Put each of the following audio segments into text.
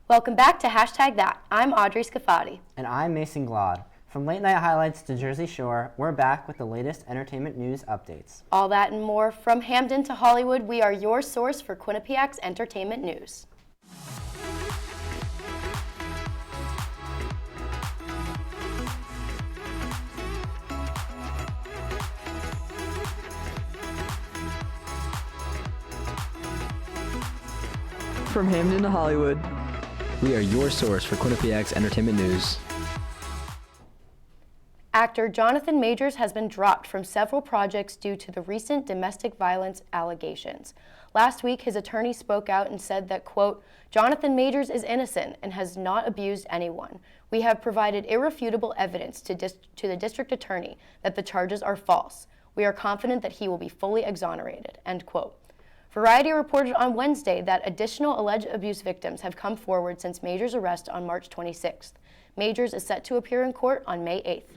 Welcome back to Hashtag That. I'm Audrey Scafati. And I'm Mason Glod. From late night highlights to Jersey Shore, we're back with the latest entertainment news updates. All that and more. From Hamden to Hollywood, we are your source for Quinnipiac's entertainment news. From Hamden to Hollywood, we are your source for Quinnipiac's entertainment news. Actor Jonathan Majors has been dropped from several projects due to the recent domestic violence allegations. Last week, his attorney spoke out and said that, quote, Jonathan Majors is innocent and has not abused anyone. We have provided irrefutable evidence to the district attorney that the charges are false. We are confident that he will be fully exonerated, end quote. Variety reported on Wednesday that additional alleged abuse victims have come forward since Majors' arrest on March 26th. Majors is set to appear in court on May 8th.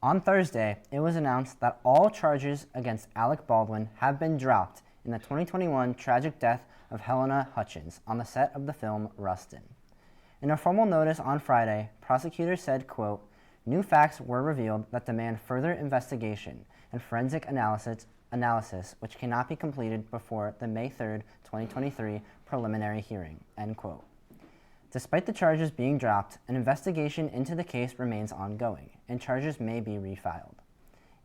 On Thursday, it was announced that all charges against Alec Baldwin have been dropped in the 2021 tragic death of Helena Hutchins on the set of the film Rustin. In a formal notice on Friday, prosecutors said, quote, new facts were revealed that demand further investigation and forensic analysis which cannot be completed before the May 3, 2023 preliminary hearing, end quote. Despite the charges being dropped, an investigation into the case remains ongoing, and charges may be refiled.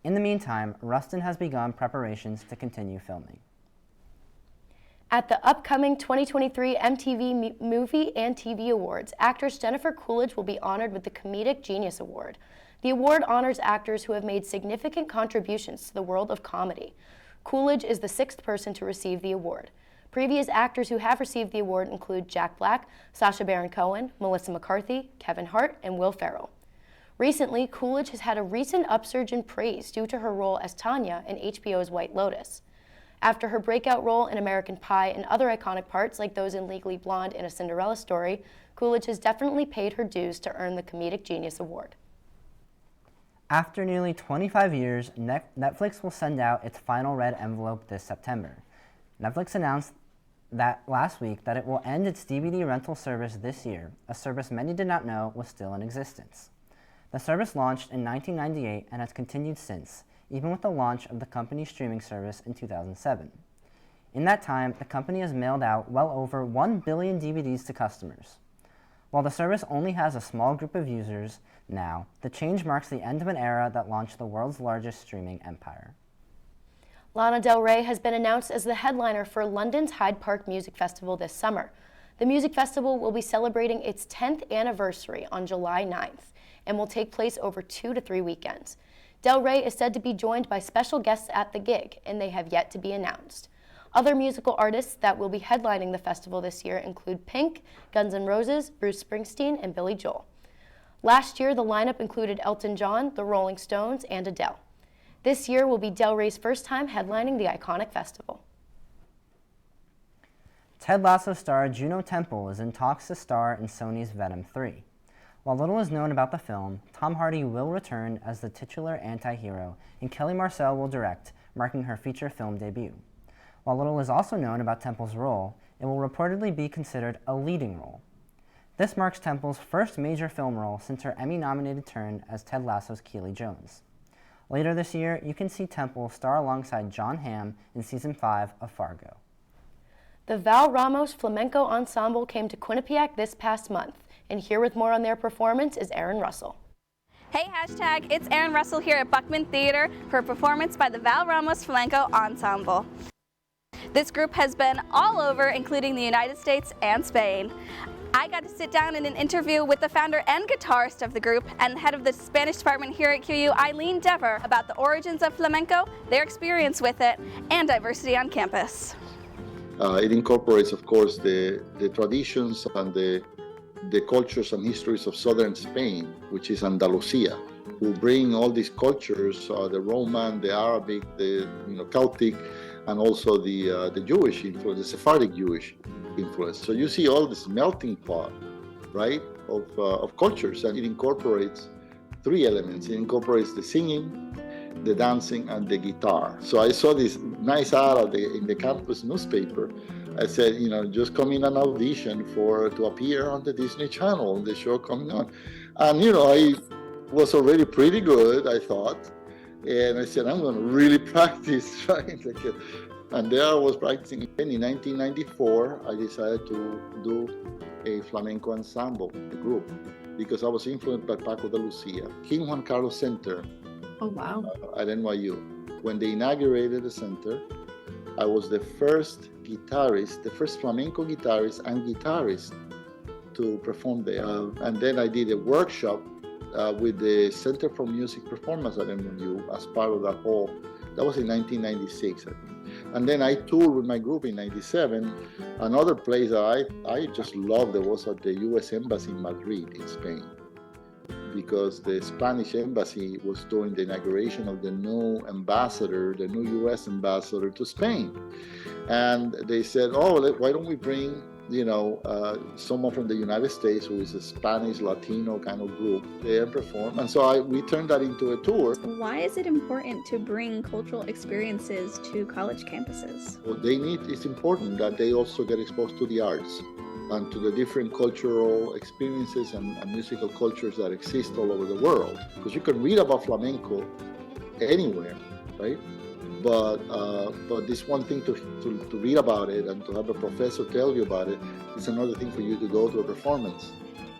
In the meantime, Rustin has begun preparations to continue filming. At the upcoming 2023 MTV Movie and TV Awards, actress Jennifer Coolidge will be honored with the Comedic Genius Award. The award honors actors who have made significant contributions to the world of comedy. Coolidge is the sixth person to receive the award. Previous actors who have received the award include Jack Black, Sacha Baron Cohen, Melissa McCarthy, Kevin Hart, and Will Ferrell. Recently, Coolidge has had a recent upsurge in praise due to her role as Tanya in HBO's White Lotus. After her breakout role in American Pie and other iconic parts like those in Legally Blonde and A Cinderella Story, Coolidge has definitely paid her dues to earn the Comedic Genius Award. After nearly 25 years, Netflix will send out its final red envelope this September. Netflix announced that last week that it will end its DVD rental service this year, a service many did not know was still in existence. The service launched in 1998 and has continued since, even with the launch of the company's streaming service in 2007. In that time, the company has mailed out well over 1 billion DVDs to customers. While the service only has a small group of users now, the change marks the end of an era that launched the world's largest streaming empire. Lana Del Rey has been announced as the headliner for London's Hyde Park Music Festival this summer. The music festival will be celebrating its 10th anniversary on July 9th and will take place over 2 to 3 weekends. Del Rey is said to be joined by special guests at the gig, and they have yet to be announced. Other musical artists that will be headlining the festival this year include Pink, Guns N' Roses, Bruce Springsteen, and Billy Joel. Last year, the lineup included Elton John, the Rolling Stones, and Adele. This year will be Del Rey's first time headlining the iconic festival. Ted Lasso star Juno Temple is in talks to star in Sony's Venom 3. While little is known about the film, Tom Hardy will return as the titular anti-hero, and Kelly Marcel will direct, marking her feature film debut. While little is also known about Temple's role, it will reportedly be considered a leading role. This marks Temple's first major film role since her Emmy-nominated turn as Ted Lasso's Keely Jones. Later this year, you can see Temple star alongside Jon Hamm in Season 5 of Fargo. The Val Ramos Flamenco Ensemble came to Quinnipiac this past month, and here with more on their performance is Erin Russell. Hey hashtag, it's Erin Russell here at Buckman Theater for a performance by the Val Ramos Flamenco Ensemble. This group has been all over, including the United States and Spain. I got to sit down in an interview with the founder and guitarist of the group and head of the Spanish department here at QU, Eileen Dever, about the origins of flamenco, their experience with it, and diversity on campus. It incorporates, of course, the traditions and the cultures and histories of southern Spain, which is Andalusia. We bring all these cultures, the Roman, the Arabic, the Celtic, and also the Jewish influence, the Sephardic Jewish influence. So you see all this melting pot, right, of cultures, and it incorporates 3 elements. It incorporates the singing, the dancing, and the guitar. So I saw this nice ad in the campus newspaper, I said, just come in and audition to appear on the Disney Channel, the show coming on. And, I was already pretty good, I thought. And I said, I'm going to really practice, right? And there I was practicing. And in 1994, I decided to do a flamenco ensemble, a group, because I was influenced by Paco de Lucia. King Juan Carlos Center. Oh, wow. At NYU. When they inaugurated the center, I was the first guitarist, the first flamenco guitarist and guitarist to perform there. And then I did a workshop with the Center for Music Performance at NYU as part of that whole. That was in 1996, I think. And then I toured with my group in 97. Another place that I just loved was at the U.S. Embassy in Madrid, in Spain, because the Spanish embassy was doing the inauguration of the new ambassador, the new U.S. ambassador to Spain. And they said, why don't we bring, someone from the United States who is a Spanish Latino kind of group there and perform. And so we turned that into a tour. Why is it important to bring cultural experiences to college campuses? Well, it's important that they also get exposed to the arts and to the different cultural experiences and musical cultures that exist all over the world. Because you can read about flamenco anywhere, right? But this one thing to read about it and to have a professor tell you about it is another thing for you to go to a performance.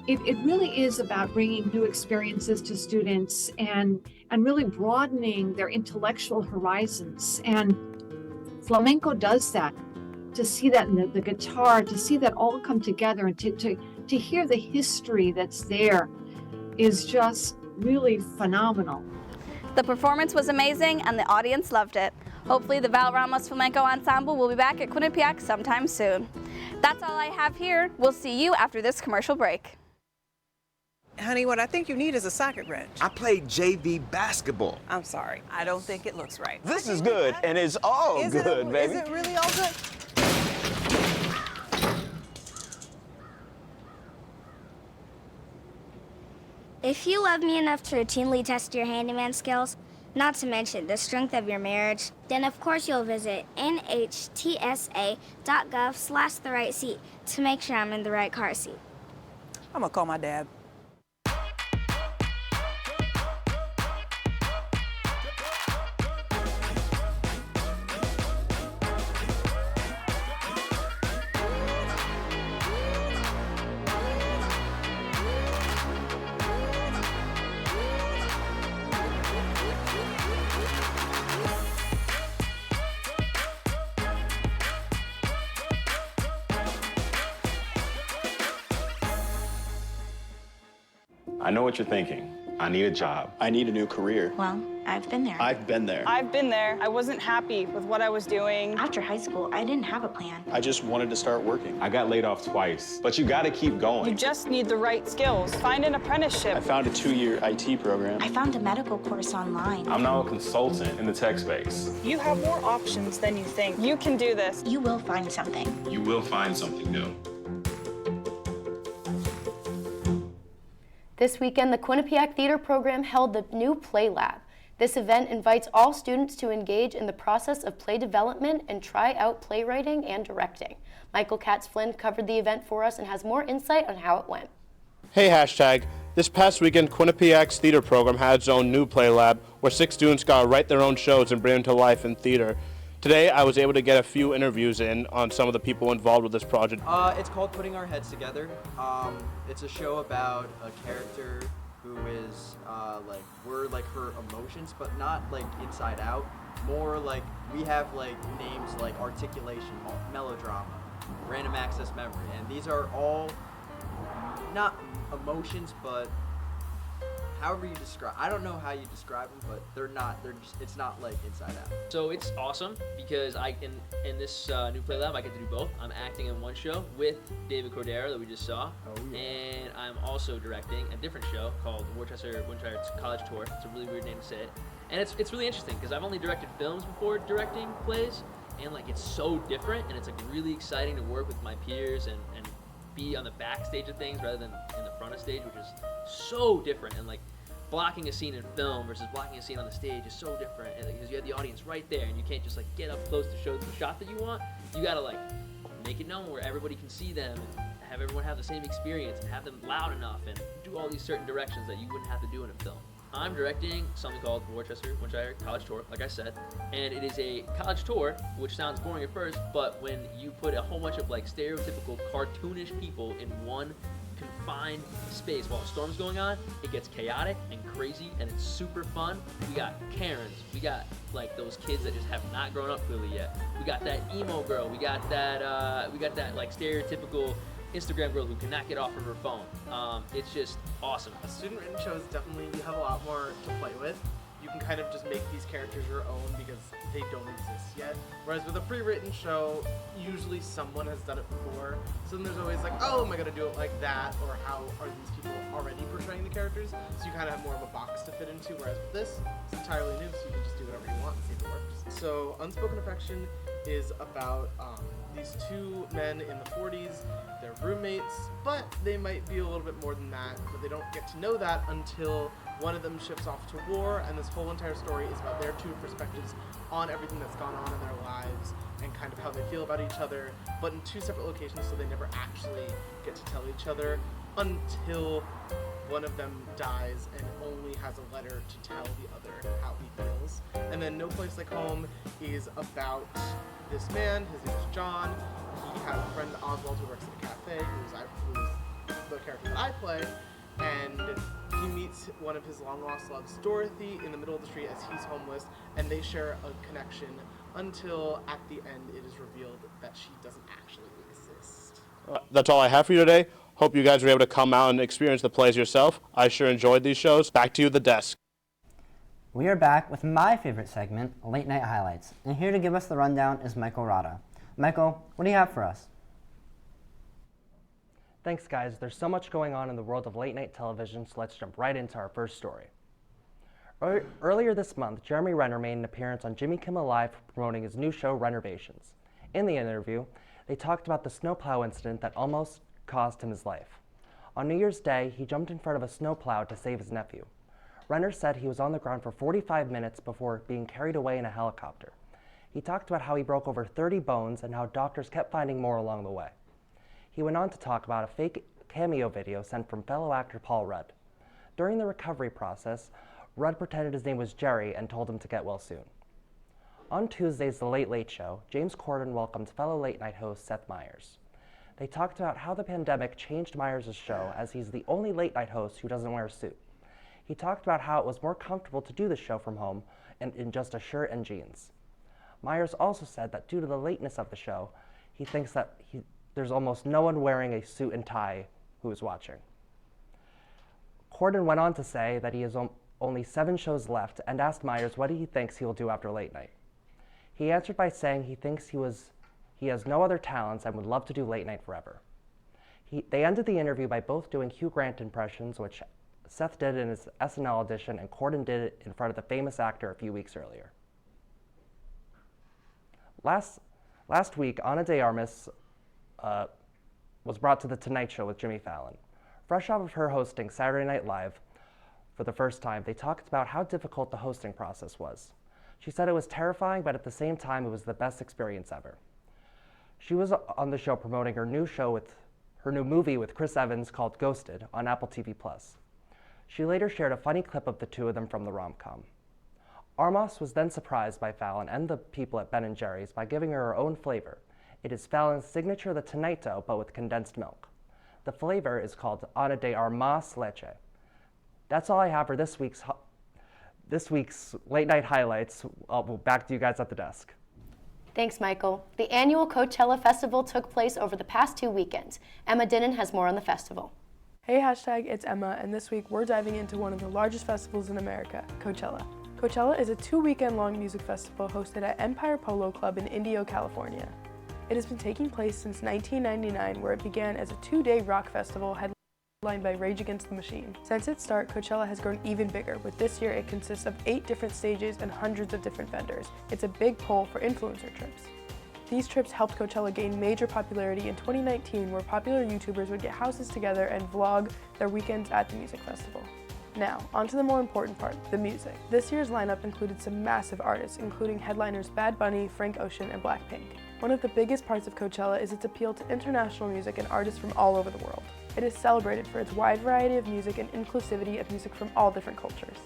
It really is about bringing new experiences to students and really broadening their intellectual horizons. And flamenco does that. To see that in the guitar, to see that all come together and to hear the history that's there is just really phenomenal. The performance was amazing and the audience loved it. Hopefully the Val Ramos Flamenco Ensemble will be back at Quinnipiac sometime soon. That's all I have here. We'll see you after this commercial break. Honey, what I think you need is a socket wrench. I played JV basketball. I'm sorry, I don't think it looks right. This is good, and it's all good, baby. Is it really all good? If you love me enough to routinely test your handyman skills, not to mention the strength of your marriage, then of course you'll visit nhtsa.gov/the-right-seat to make sure I'm in the right car seat. I'm gonna call my dad. I know what you're thinking. I need a job. I need a new career. Well, I've been there. I've been there. I've been there. I wasn't happy with what I was doing. After high school, I didn't have a plan. I just wanted to start working. I got laid off twice, but you gotta keep going. You just need the right skills. Find an apprenticeship. I found a 2-year IT program. I found a medical course online. I'm now a consultant in the tech space. You have more options than you think. You can do this. You will find something. You will find something new. This weekend, the Quinnipiac Theater Program held the new Play Lab. This event invites all students to engage in the process of play development and try out playwriting and directing. Michael Katz-Flynn covered the event for us and has more insight on how it went. Hey, hashtag. This past weekend, Quinnipiac's theater program had its own new Play Lab where 6 students got to write their own shows and bring them to life in theater. Today, I was able to get a few interviews in on some of the people involved with this project. It's called Putting Our Heads Together. It's a show about a character who is we're like her emotions, but not like inside out. More like we have like names like articulation, melodrama, random access memory, and these are all not emotions, but however you describe. I don't know how you describe them, but it's not like inside out. So it's awesome because in this new Play Lab I get to do both. I'm acting in one show with David Cordero that we just saw, and I'm also directing a different show called Worcester College Tour. It's a really weird name to say it, and it's really interesting because I've only directed films before directing plays, and like it's so different, and it's like really exciting to work with my peers and be on the backstage of things rather than in the front of stage, which is so different. And like blocking a scene in film versus blocking a scene on the stage is so different, and because you have the audience right there and you can't just like get up close to show the shot that you want. You gotta like make it known where everybody can see them and have everyone have the same experience and have them loud enough and do all these certain directions that you wouldn't have to do in a film. I'm directing something called Winchester College Tour, like I said, and it is a college tour, which sounds boring at first, but when you put a whole bunch of like stereotypical cartoonish people in one confined space while a storm's going on, it gets chaotic and crazy and it's super fun. We got Karens, we got like those kids that just have not grown up clearly yet. We got that emo girl, we got that like stereotypical Instagram girl who cannot get off of her phone. It's just awesome. A student-written show is definitely, you have a lot more to play with. You can kind of just make these characters your own because they don't exist yet. Whereas with a pre-written show, usually someone has done it before. So then there's always like, oh, am I gonna do it like that? Or how are these people already portraying the characters? So you kind of have more of a box to fit into. Whereas with this, it's entirely new, so you can just do whatever you want and see if it works. So Unspoken Affection is about these two men in the 40s. They're roommates, but they might be a little bit more than that, but they don't get to know that until one of them shifts off to war, and this whole entire story is about their two perspectives on everything that's gone on in their lives and kind of how they feel about each other, but in two separate locations, so they never actually get to tell each other until one of them dies and only has a letter to tell the other how he feels. And then No Place Like Home is about this man, his name is John. He has a friend, Oswald, who works at a cafe, who's the character that I play, and he meets one of his long-lost loves, Dorothy, in the middle of the street as he's homeless, and they share a connection until at the end it is revealed that she doesn't actually exist. That's all I have for you today. Hope you guys were able to come out and experience the plays yourself. I sure enjoyed these shows. Back to you, the desk. We are back with my favorite segment, Late Night Highlights. And here to give us the rundown is Michael Rada. Michael, what do you have for us? Thanks, guys. There's so much going on in the world of late night television, so let's jump right into our first story. Earlier this month, Jeremy Renner made an appearance on Jimmy Kimmel Live promoting his new show, Renovations. In the interview, they talked about the snowplow incident that almost cost him his life. On New Year's Day, he jumped in front of a snowplow to save his nephew. Renner said he was on the ground for 45 minutes before being carried away in a helicopter. He talked about how he broke over 30 bones and how doctors kept finding more along the way. He went on to talk about a fake cameo video sent from fellow actor Paul Rudd. During the recovery process, Rudd pretended his name was Jerry and told him to get well soon. On Tuesday's The Late Late Show, James Corden welcomed fellow late night host Seth Meyers. They talked about how the pandemic changed Meyers' show, as he's the only late night host who doesn't wear a suit. He talked about how it was more comfortable to do the show from home and in just a shirt and jeans. Meyers also said that due to the lateness of the show, he thinks that there's almost no one wearing a suit and tie who is watching. Corden went on to say that he has only 7 shows left and asked Meyers what he thinks he will do after late night. He answered by saying he thinks he has no other talents and would love to do late night forever. They ended the interview by both doing Hugh Grant impressions, which Seth did in his SNL audition and Corden did it in front of the famous actor a few weeks earlier. Last week, Ana de Armas was brought to The Tonight Show with Jimmy Fallon. Fresh off of her hosting Saturday Night Live for the first time, they talked about how difficult the hosting process was. She said it was terrifying, but at the same time, it was the best experience ever. She was on the show promoting her new movie with Chris Evans called Ghosted on Apple TV+. She later shared a funny clip of the two of them from the rom-com. Armas was then surprised by Fallon and the people at Ben & Jerry's by giving her own flavor. It is Fallon's signature The Tonight Dough, but with condensed milk. The flavor is called Ana de Armas Leche. That's all I have for this week's late night highlights. Back to you guys at the desk. Thanks, Michael. The annual Coachella Festival took place over the past 2 weekends. Emma Dinnan has more on the festival. Hey, hashtag, it's Emma, and this week we're diving into one of the largest festivals in America, Coachella. Coachella is a 2-weekend-long music festival hosted at Empire Polo Club in Indio, California. It has been taking place since 1999, where it began as a 2-day rock festival headlined by Rage Against the Machine. Since its start, Coachella has grown even bigger, with this year it consists of 8 different stages and hundreds of different vendors. It's a big pull for influencer trips. These trips helped Coachella gain major popularity in 2019, where popular YouTubers would get houses together and vlog their weekends at the music festival. Now, on to the more important part, the music. This year's lineup included some massive artists, including headliners Bad Bunny, Frank Ocean, and Blackpink. One of the biggest parts of Coachella is its appeal to international music and artists from all over the world. It is celebrated for its wide variety of music and inclusivity of music from all different cultures.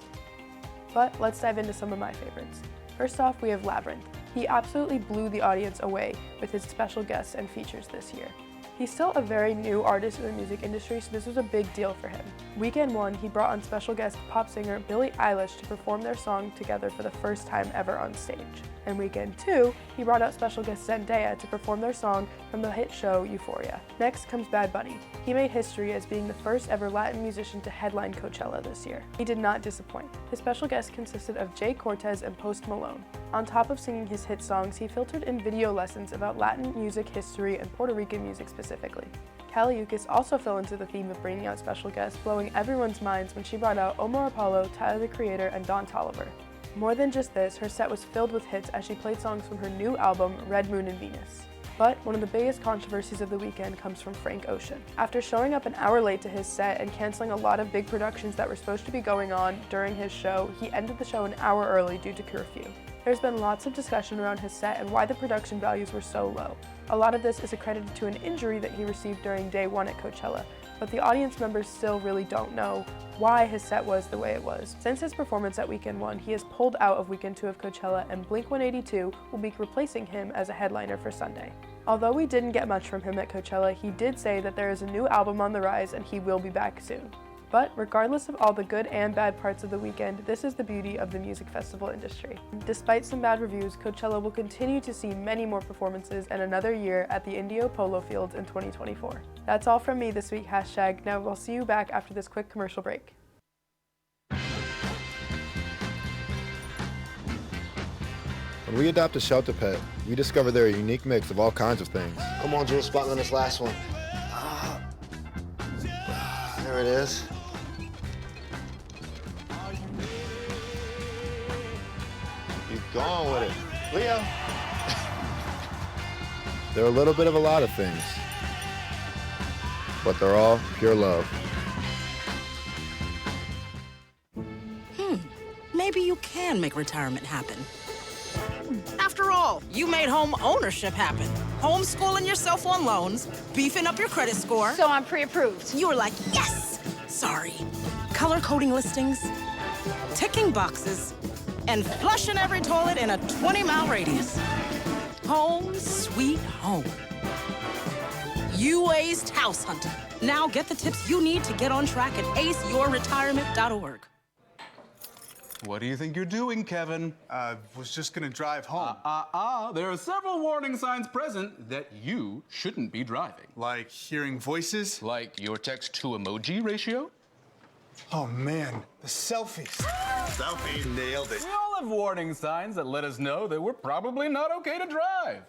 But let's dive into some of my favorites. First off, we have Labyrinth. He absolutely blew the audience away with his special guests and features this year. He's still a very new artist in the music industry, so this was a big deal for him. Weekend 1, he brought on special guest pop singer Billie Eilish to perform their song together for the first time ever on stage. And Weekend 2, he brought out special guest Zendaya to perform their song from the hit show Euphoria. Next comes Bad Bunny. He made history as being the first ever Latin musician to headline Coachella this year. He did not disappoint. His special guests consisted of Jay Cortez and Post Malone. On top of singing his hit songs, he filtered in video lessons about Latin music history and Puerto Rican music specifically. Kaliukis also fell into the theme of bringing out special guests, blowing everyone's minds when she brought out Omar Apollo, Tyler the Creator, and Don Toliver. More than just this, her set was filled with hits as she played songs from her new album, Red Moon and Venus. But one of the biggest controversies of the weekend comes from Frank Ocean. After showing up an hour late to his set and canceling a lot of big productions that were supposed to be going on during his show, he ended the show an hour early due to curfew. There's been lots of discussion around his set and why the production values were so low. A lot of this is accredited to an injury that he received during day 1 at Coachella, but the audience members still really don't know why his set was the way it was. Since his performance at Weekend 1, he has pulled out of Weekend 2 of Coachella, and Blink-182 will be replacing him as a headliner for Sunday. Although we didn't get much from him at Coachella, he did say that there is a new album on the rise and he will be back soon. But regardless of all the good and bad parts of the weekend, this is the beauty of the music festival industry. Despite some bad reviews, Coachella will continue to see many more performances and another year at the Indio Polo Fields in 2024. That's all from me this week, hashtag. Now we'll see you back after this quick commercial break. When we adopt a shelter pet, we discover they're a unique mix of all kinds of things. Come on, Jules, spot on this last one. There it is. Keep going with it. Leo. They're a little bit of a lot of things, but they're all pure love. Maybe you can make retirement happen. After all, you made home ownership happen. Homeschooling yourself on loans, beefing up your credit score. So I'm pre-approved. You were like, yes! Sorry. Color coding listings, ticking boxes, and flushing every toilet in a 20-mile radius. Home sweet home. You aced house hunting. Now get the tips you need to get on track at aceyourretirement.org. What do you think you're doing, Kevin? Was just gonna drive home. There are several warning signs present that you shouldn't be driving. Like hearing voices? Like your text-to-emoji ratio? Oh man, the selfies. Selfie, nailed it. We all have warning signs that let us know that we're probably not okay to drive.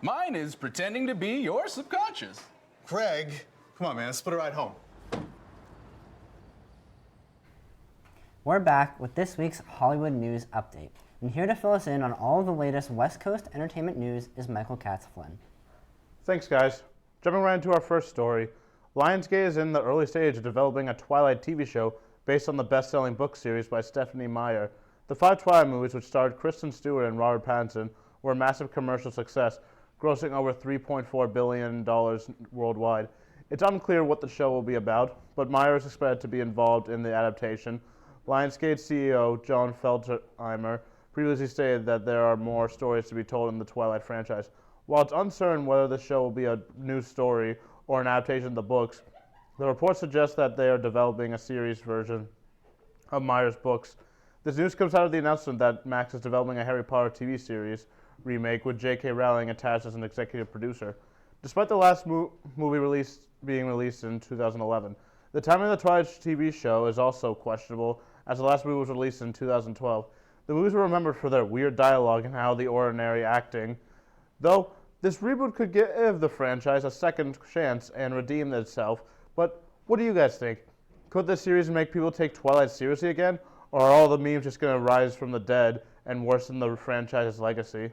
Mine is pretending to be your subconscious. Craig, come on man, let's split a ride home. We're back with this week's Hollywood News Update. And here to fill us in on all of the latest West Coast entertainment news is Michael Katz-Flynn. Thanks, guys. Jumping right into our first story, Lionsgate is in the early stage of developing a Twilight TV show based on the best-selling book series by Stephanie Meyer. The 5 Twilight movies, which starred Kristen Stewart and Robert Pattinson, were a massive commercial success, grossing over $3.4 billion worldwide. It's unclear what the show will be about, but Meyer is expected to be involved in the adaptation. Lionsgate CEO John Feltheimer previously stated that there are more stories to be told in the Twilight franchise. While it's uncertain whether the show will be a new story or an adaptation of the books, the report suggests that they are developing a series version of Meyer's books. This news comes out of the announcement that Max is developing a Harry Potter TV series remake with J.K. Rowling attached as an executive producer. Despite the last movie being released in 2011, the timing of the Twilight TV show is also questionable, as the last movie was released in 2012. The movies were remembered for their weird dialogue and out of the ordinary acting. Though, this reboot could give the franchise a second chance and redeem itself. But what do you guys think? Could this series make people take Twilight seriously again? Or are all the memes just going to rise from the dead and worsen the franchise's legacy?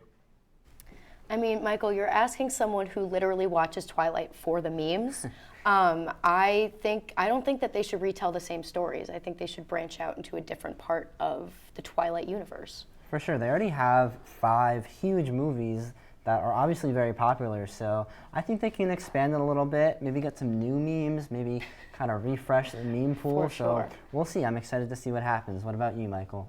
I mean, Michael, you're asking someone who literally watches Twilight for the memes. I don't think that they should retell the same stories. I think they should branch out into a different part of the Twilight universe. For sure, they already have 5 huge movies that are obviously very popular. So I think they can expand it a little bit, maybe get some new memes, maybe kind of refresh the meme pool. For sure. So we'll see. I'm excited to see what happens. What about you, Michael?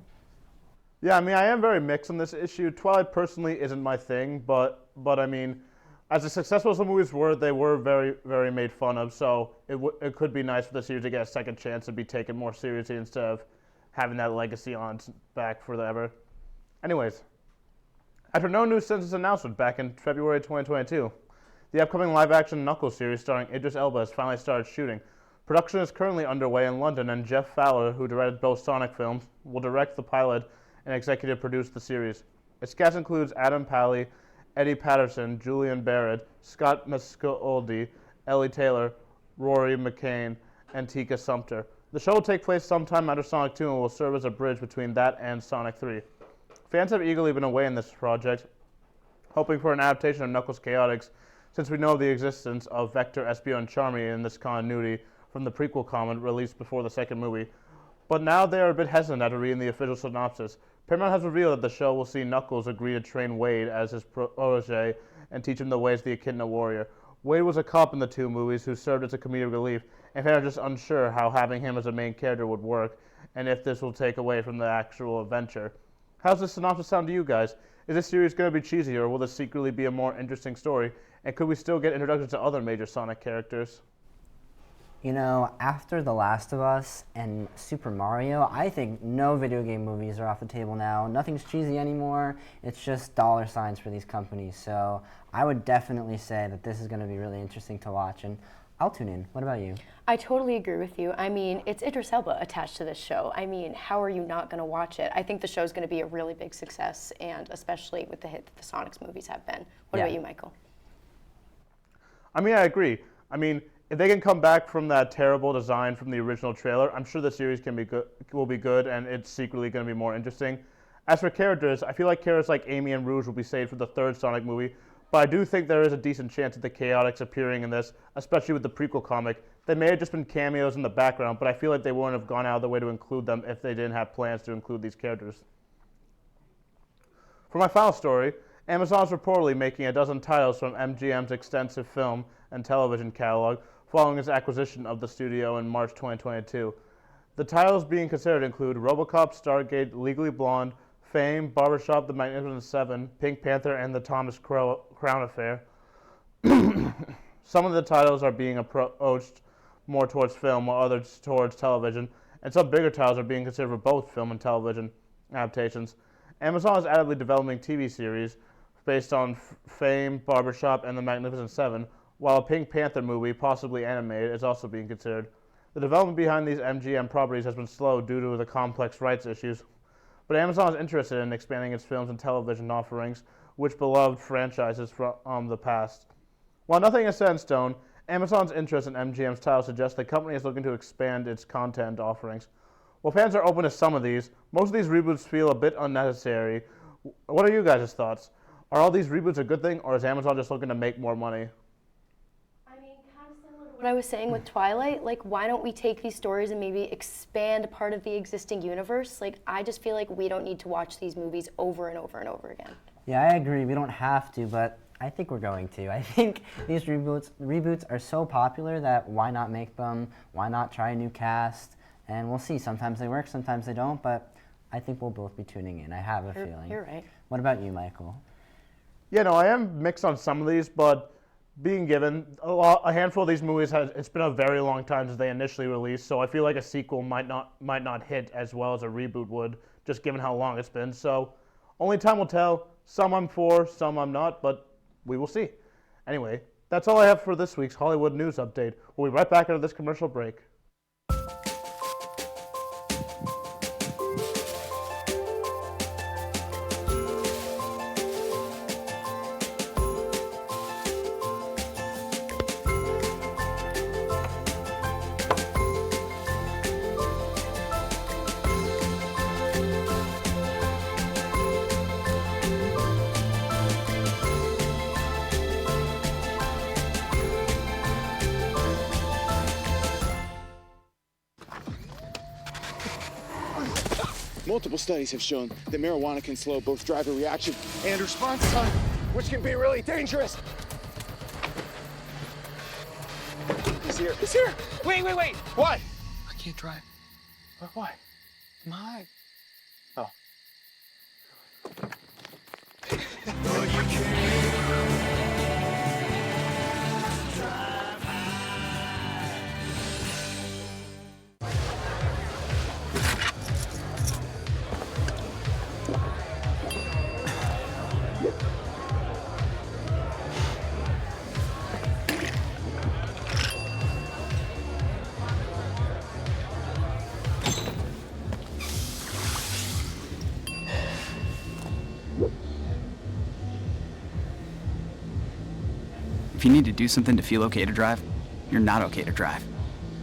Yeah, I mean, I am very mixed on this issue. Twilight personally isn't my thing, but I mean, as successful as the movies were, they were very, very made fun of. So it could be nice for the series to get a second chance to be taken more seriously instead of having that legacy on back forever. Anyways, after no new census announcement back in February 2022, the upcoming live-action Knuckles series starring Idris Elba has finally started shooting. Production is currently underway in London, and Jeff Fowler, who directed both Sonic films, will direct the pilot and executive produce the series. Its cast includes Adam Pally, Eddie Patterson, Julian Barrett, Scott Mescaldi, Ellie Taylor, Rory McCain, and Tika Sumpter. The show will take place sometime after Sonic 2 and will serve as a bridge between that and Sonic 3. Fans have eagerly been away in this project, hoping for an adaptation of Knuckles Chaotix, since we know of the existence of Vector, Espio, and Charmy in this continuity from the prequel comic released before the second movie. But now they are a bit hesitant after reading the official synopsis. Paramount has revealed that the show will see Knuckles agree to train Wade as his protege and teach him the ways of the Echidna warrior. Wade was a cop in the two movies who served as a comedic relief, and fans are just unsure how having him as a main character would work, and if this will take away from the actual adventure. How's this synopsis sound to you guys? Is this series going to be cheesy, or will this secretly be a more interesting story? And could we still get introductions to other major Sonic characters? You know, after The Last of Us and Super Mario, I think no video game movies are off the table now. Nothing's cheesy anymore. It's just dollar signs for these companies. So I would definitely say that this is going to be really interesting to watch, and I'll tune in. What about you? I totally agree with you. I mean, it's Idris Elba attached to this show. I mean, how are you not going to watch it? I think the show's going to be a really big success, and especially with the hit that the Sonic's movies have been. What about you, Michael? I mean, I agree. I mean, if they can come back from that terrible design from the original trailer, I'm sure the series will be good, and it's secretly going to be more interesting. As for characters, I feel like characters like Amy and Rouge will be saved for the third Sonic movie, but I do think there is a decent chance of the Chaotix appearing in this, especially with the prequel comic. They may have just been cameos in the background, but I feel like they wouldn't have gone out of their way to include them if they didn't have plans to include these characters. For my final story, Amazon is reportedly making a dozen titles from MGM's extensive film and television catalog following its acquisition of the studio in March 2022. The titles being considered include RoboCop, Stargate, Legally Blonde, Fame, Barbershop, The Magnificent Seven, Pink Panther, and The Thomas Crown Affair. Some of the titles are being approached more towards film, while others towards television, and some bigger titles are being considered for both film and television adaptations. Amazon is actively developing TV series based on Fame, Barbershop, and The Magnificent Seven, while a Pink Panther movie, possibly animated, is also being considered. The development behind these MGM properties has been slow due to the complex rights issues, but Amazon is interested in expanding its films and television offerings, which beloved franchises from the past. While nothing is set in stone, Amazon's interest in MGM's title suggests the company is looking to expand its content offerings. While fans are open to some of these, most of these reboots feel a bit unnecessary. What are you guys' thoughts? Are all these reboots a good thing, or is Amazon just looking to make more money? What I was saying with Twilight, like, why don't we take these stories and maybe expand a part of the existing universe? Like, I just feel like we don't need to watch these movies over and over and over again. Yeah, I agree. We don't have to, but I think we're going to. I think these reboots are so popular that why not make them? Why not try a new cast? And we'll see. Sometimes they work, sometimes they don't, but I think we'll both be tuning in. I have a feeling. You're right. What about you, Michael? Yeah, no, I am mixed on some of these, but being given a handful of these movies, it's been a very long time since they initially released, so I feel like a sequel might not hit as well as a reboot would, just given how long it's been. So only time will tell. Some I'm for, some I'm not, but we will see. Anyway, that's all I have for this week's Hollywood News Update. We'll be right back after this commercial break. Multiple studies have shown that marijuana can slow both driver reaction and response time. which can be really dangerous. He's here. He's here. Wait. What? I can't drive. Why? My. Oh. If you need to do something to feel okay to drive, you're not okay to drive.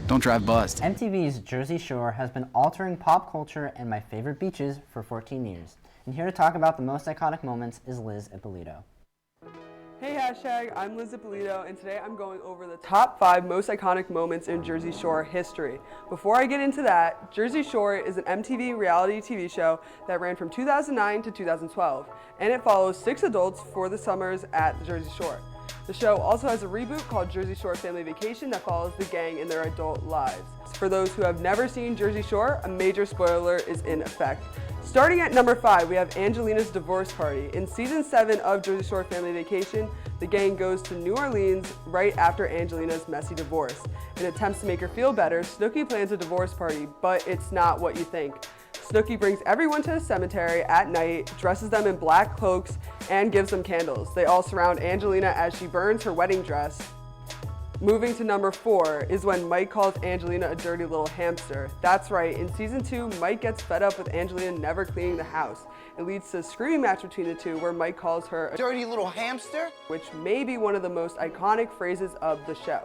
Don't drive buzzed. MTV's Jersey Shore has been altering pop culture and my favorite beaches for 14 years. And here to talk about the most iconic moments is Liz Ippolito. Hey Hashtag, I'm Liz Ippolito, and today I'm going over the top 5 most iconic moments in Jersey Shore history. Before I get into that, Jersey Shore is an MTV reality TV show that ran from 2009 to 2012, and it follows 6 adults for the summers at the Jersey Shore. The show also has a reboot called Jersey Shore Family Vacation that follows the gang in their adult lives. For those who have never seen Jersey Shore, a major spoiler is in effect. Starting at number 5, we have Angelina's divorce party. In season 7 of Jersey Shore Family Vacation, the gang goes to New Orleans right after Angelina's messy divorce. In attempts to make her feel better, Snooki plans a divorce party, but it's not what you think. Snooki brings everyone to a cemetery at night, dresses them in black cloaks, and gives them candles. They all surround Angelina as she burns her wedding dress. Moving to number 4 is when Mike calls Angelina a dirty little hamster. That's right, in season 2, Mike gets fed up with Angelina never cleaning the house. It leads to a screaming match between the two where Mike calls her a dirty little hamster, which may be one of the most iconic phrases of the show.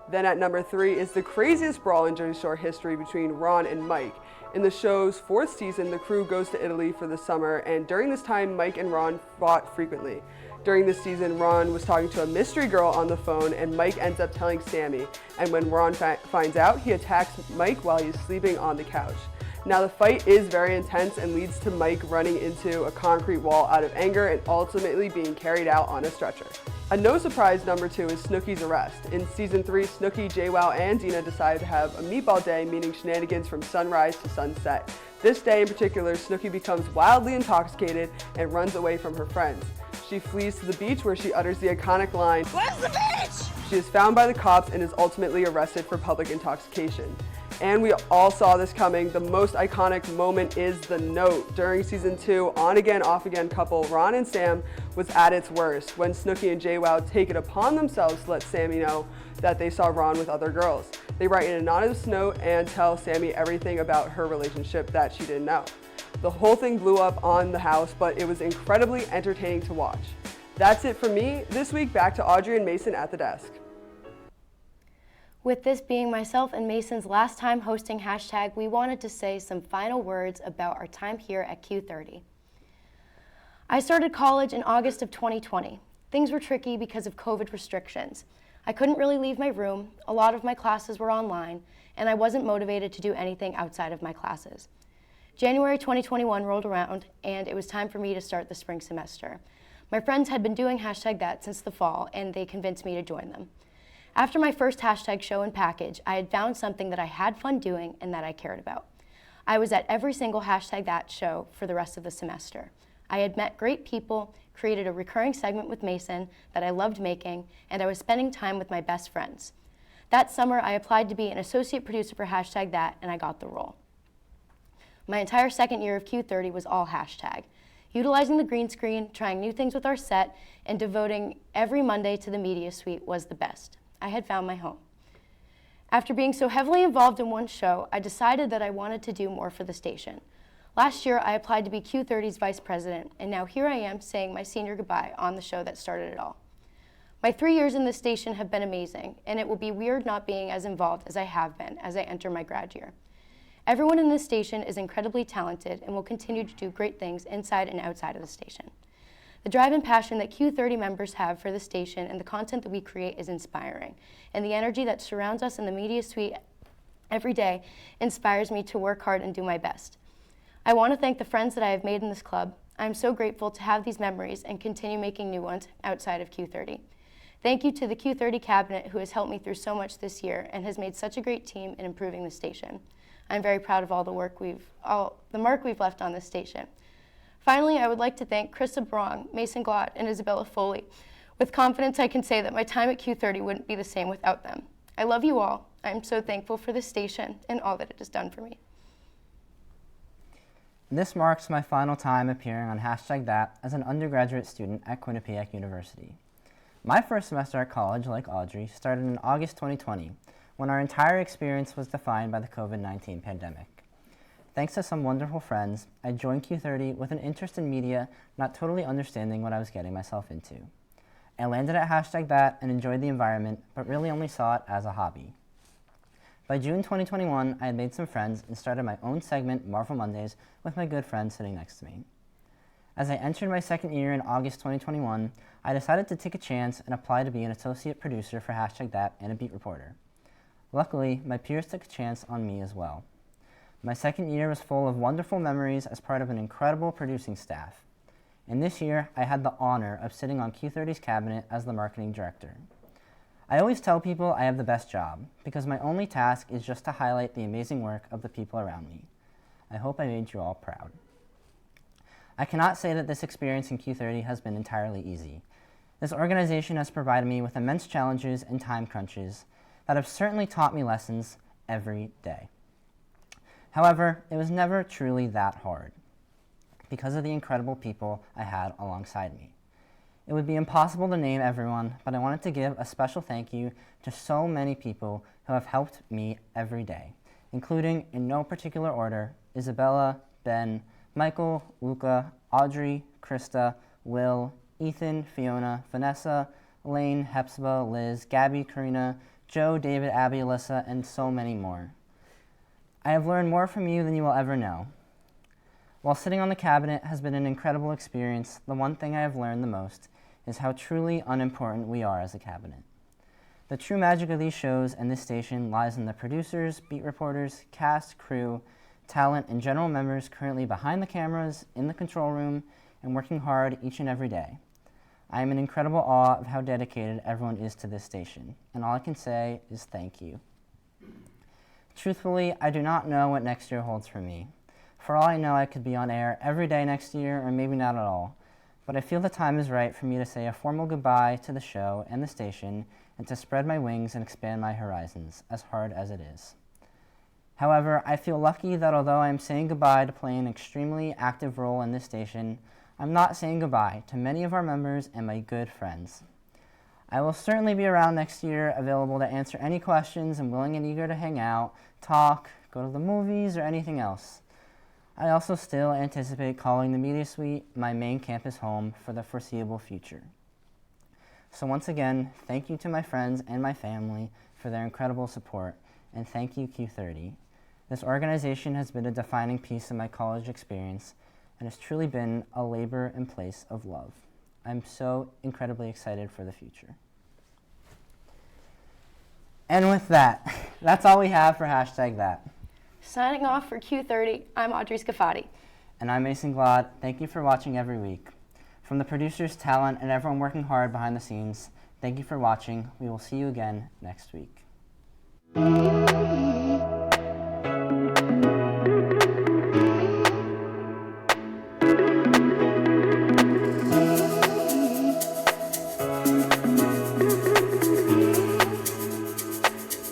Then at number 3 is the craziest brawl in Jersey Shore history between Ron and Mike. In the show's 4th season, the crew goes to Italy for the summer, and during this time, Mike and Ron fought frequently. During this season, Ron was talking to a mystery girl on the phone, and Mike ends up telling Sammy. And when Ron finds out, he attacks Mike while he's sleeping on the couch. Now the fight is very intense and leads to Mike running into a concrete wall out of anger and ultimately being carried out on a stretcher. A no surprise number 2 is Snooki's arrest. In season 3, Snooki, JWoww, and Dina decide to have a meatball day, meaning shenanigans from sunrise to sunset. This day in particular, Snooki becomes wildly intoxicated and runs away from her friends. She flees to the beach where she utters the iconic line, "Where's the beach?" She is found by the cops and is ultimately arrested for public intoxication. And we all saw this coming. The most iconic moment is the note. During season 2, on-again, off-again couple Ron and Sam was at its worst when Snooki and JWoww take it upon themselves to let Sammy know that they saw Ron with other girls. They write an anonymous note and tell Sammy everything about her relationship that she didn't know. The whole thing blew up on the house, but it was incredibly entertaining to watch. That's it for me. This week, back to Audrey and Mason at the desk. With this being myself and Mason's last time hosting Hashtag, we wanted to say some final words about our time here at Q30. I started college in August of 2020. Things were tricky because of COVID restrictions. I couldn't really leave my room, a lot of my classes were online, and I wasn't motivated to do anything outside of my classes. January 2021 rolled around, and it was time for me to start the spring semester. My friends had been doing Hashtag that since the fall, and they convinced me to join them. After my first Hashtag show and package, I had found something that I had fun doing and that I cared about. I was at every single Hashtag that show for the rest of the semester. I had met great people, created a recurring segment with Mason that I loved making, and I was spending time with my best friends. That summer, I applied to be an associate producer for Hashtag that, and I got the role. My entire second year of Q30 was all Hashtag. Utilizing the green screen, trying new things with our set, and devoting every Monday to the media suite was the best. I had found my home. After being so heavily involved in one show, I decided that I wanted to do more for the station. Last year, I applied to be Q30's vice president, and now here I am saying my senior goodbye on the show that started it all. My 3 years in this station have been amazing, and it will be weird not being as involved as I have been as I enter my grad year. Everyone in this station is incredibly talented and will continue to do great things inside and outside of the station. The drive and passion that Q30 members have for the station and the content that we create is inspiring, and the energy that surrounds us in the media suite every day inspires me to work hard and do my best. I want to thank the friends that I have made in this club. I'm so grateful to have these memories and continue making new ones outside of Q30. Thank you to the Q30 cabinet who has helped me through so much this year and has made such a great team in improving the station. I'm very proud of all the mark we've left on this station. Finally, I would like to thank Krista Brong, Mason Glott, and Isabella Foley. With confidence, I can say that my time at Q30 wouldn't be the same without them. I love you all. I'm so thankful for this station and all that it has done for me. This marks my final time appearing on #that as an undergraduate student at Quinnipiac University. My first semester at college, like Audrey, started in August 2020, when our entire experience was defined by the COVID-19 pandemic. Thanks to some wonderful friends, I joined Q30 with an interest in media, not totally understanding what I was getting myself into. I landed at #that and enjoyed the environment, but really only saw it as a hobby. By June 2021, I had made some friends and started my own segment, Marvel Mondays, with my good friend sitting next to me. As I entered my second year in August 2021, I decided to take a chance and apply to be an associate producer for #that and a beat reporter. Luckily, my peers took a chance on me as well. My second year was full of wonderful memories as part of an incredible producing staff. And this year, I had the honor of sitting on Q30's cabinet as the marketing director. I always tell people I have the best job, because my only task is just to highlight the amazing work of the people around me. I hope I made you all proud. I cannot say that this experience in Q30 has been entirely easy. This organization has provided me with immense challenges and time crunches that have certainly taught me lessons every day. However, it was never truly that hard because of the incredible people I had alongside me. It would be impossible to name everyone, but I wanted to give a special thank you to so many people who have helped me every day, including, in no particular order, Isabella, Ben, Michael, Luca, Audrey, Krista, Will, Ethan, Fiona, Vanessa, Elaine, Hepzibah, Liz, Gabby, Karina, Joe, David, Abby, Alyssa, and so many more. I have learned more from you than you will ever know. While sitting on the cabinet has been an incredible experience, the one thing I have learned the most is how truly unimportant we are as a cabinet. The true magic of these shows and this station lies in the producers, beat reporters, cast, crew, talent, and general members currently behind the cameras, in the control room, and working hard each and every day. I am in incredible awe of how dedicated everyone is to this station, and all I can say is thank you. Truthfully, I do not know what next year holds for me. For all I know, I could be on air every day next year, or maybe not at all. But I feel the time is right for me to say a formal goodbye to the show and the station, and to spread my wings and expand my horizons, as hard as it is. However, I feel lucky that although I am saying goodbye to playing an extremely active role in this station, I'm not saying goodbye to many of our members and my good friends. I will certainly be around next year, available to answer any questions and willing and eager to hang out, talk, go to the movies, or anything else. I also still anticipate calling the Media Suite my main campus home for the foreseeable future. So once again, thank you to my friends and my family for their incredible support, and thank you Q30. This organization has been a defining piece of my college experience and has truly been a labor and place of love. I'm so incredibly excited for the future. And with that, that's all we have for #that. Signing off for Q30, I'm Audrey Scafati. And I'm Mason Glott. Thank you for watching every week. From the producers, talent, and everyone working hard behind the scenes, thank you for watching. We will see you again next week.